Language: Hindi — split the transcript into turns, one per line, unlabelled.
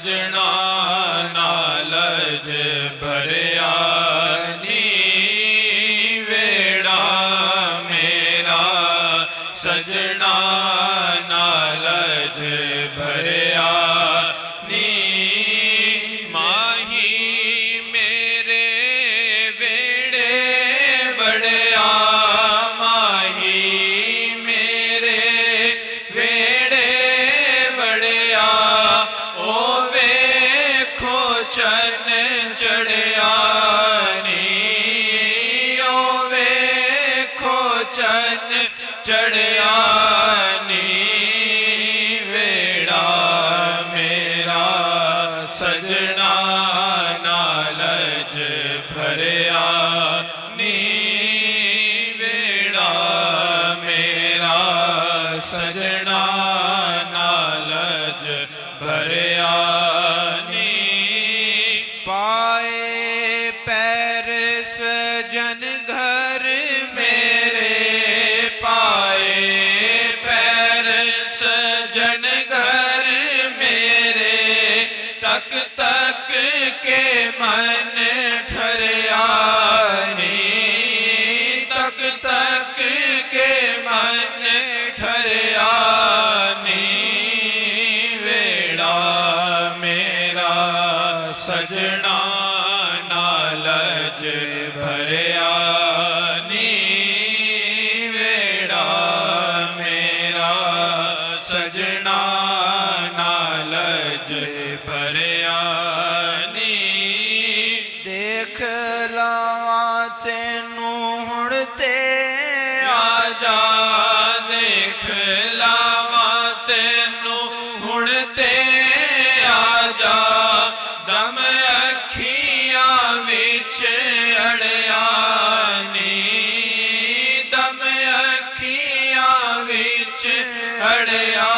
सजना नालज भरिया नी वेड़ा मेरा सजना नालज भरिया नी माही मेरे वेड़े बड़िया माही मेरे वेड़े बड़िया ओ वेखो चन चढ़िया नी ओ वेखो चन चढ़िया नी वेड़ा मेरा सजना नालज भरिया नी वेड़ा मेरा सजना नालज भरिया नी पाए पैर सजन घर मेरे पाए पैर सजन घर मेरे तक तक के मन ठहरिया नी तक तक के मन ठहरिया नी वेड़ा मेरा सजना नालज भरिया नी वेड़ा मेरा सजना नालज भरिया नी देख लावा तेनू हुण ते आजा देख लावा तेनू हुण ते आजा दम अखियां विच अड़िया नी दम अखियां विच अड़िया